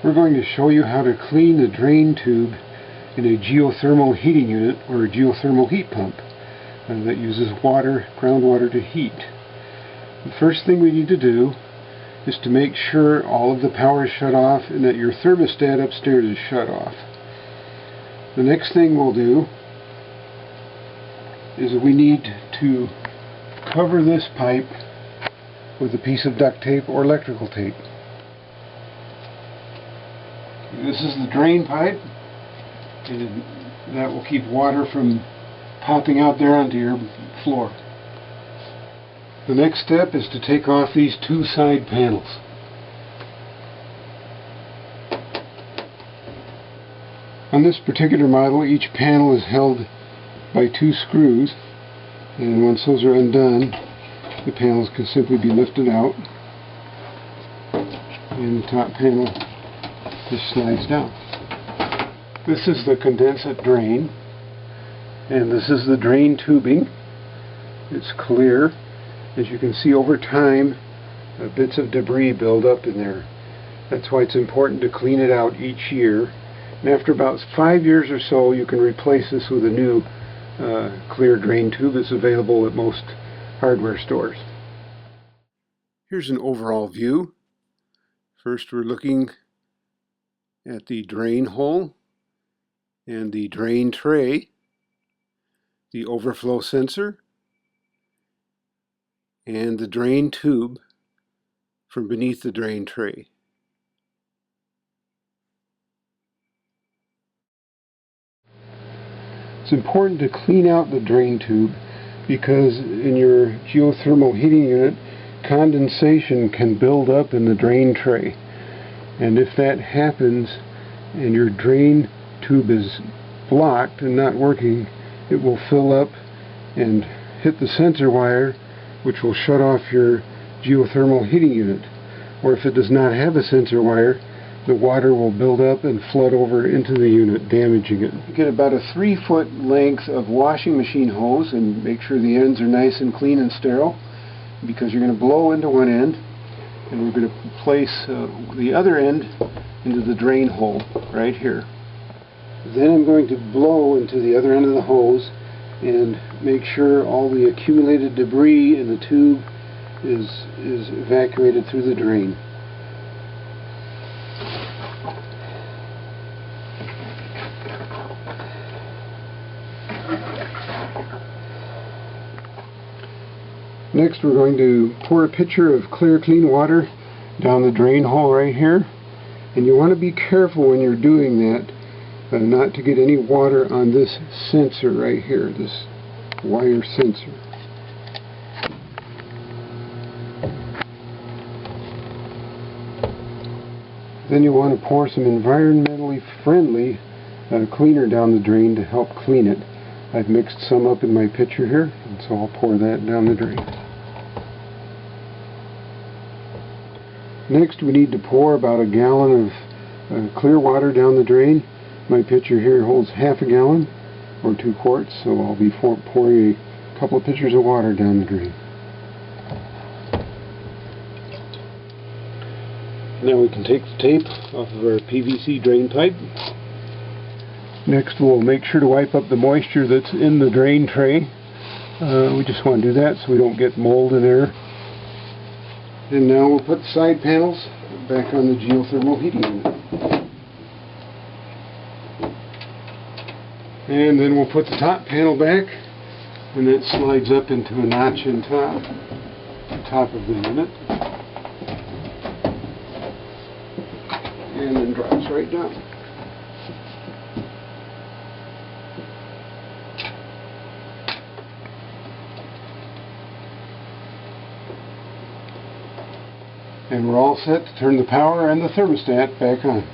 We're going to show you how to clean the drain tube in a geothermal heating unit or a geothermal heat pump that uses water, groundwater to heat. The first thing we need to do is to make sure all of the power is shut off and that your thermostat upstairs is shut off. The next thing we'll do is we need to cover this pipe with a piece of duct tape or electrical tape. This is the drain pipe, and that will keep water from popping out there onto your floor. The next step is to take off these two side panels. On this particular model, each panel is held by two screws, and once those are undone, the panels can simply be lifted out, and the top panel just slides down. This is the condensate drain, and this is the drain tubing. It's clear. As you can see, over time, bits of debris build up in there. That's why it's important to clean it out each year. And after about 5 years or so, you can replace this with a new clear drain tube. It's available at most hardware stores. Here's an overall view. First, we're looking at the drain hole and the drain tray, the overflow sensor, and the drain tube from beneath the drain tray. It's important to clean out the drain tube because in your geothermal heating unit, condensation can build up in the drain tray. And if that happens and your drain tube is blocked and not working, it will fill up and hit the sensor wire, which will shut off your geothermal heating unit. Or if it does not have a sensor wire, the water will build up and flood over into the unit, damaging it. You get about a 3-foot length of washing machine hose, and make sure the ends are nice and clean and sterile, because you're going to blow into one end, and we're going to place the other end into the drain hole right here. Then I'm going to blow into the other end of the hose and make sure all the accumulated debris in the tube is evacuated through the drain. Next, we're going to pour a pitcher of clear, clean water down the drain hole right here. And you want to be careful when you're doing that, not to get any water on this sensor right here, this wire sensor. Then you want to pour some environmentally friendly cleaner down the drain to help clean it. I've mixed some up in my pitcher here, and so I'll pour that down the drain. Next, we need to pour about a gallon of clear water down the drain. My pitcher here holds half a gallon, or 2 quarts, so I'll be pouring a couple of pitchers of water down the drain. Now we can take the tape off of our PVC drain pipe. Next, we'll make sure to wipe up the moisture that's in the drain tray. We just want to do that so we don't get mold in there. And now we'll put the side panels back on the geothermal heating unit. And then we'll put the top panel back, and that slides up into a notch in the top of the unit. And then drops right down. And we're all set to turn the power and the thermostat back on.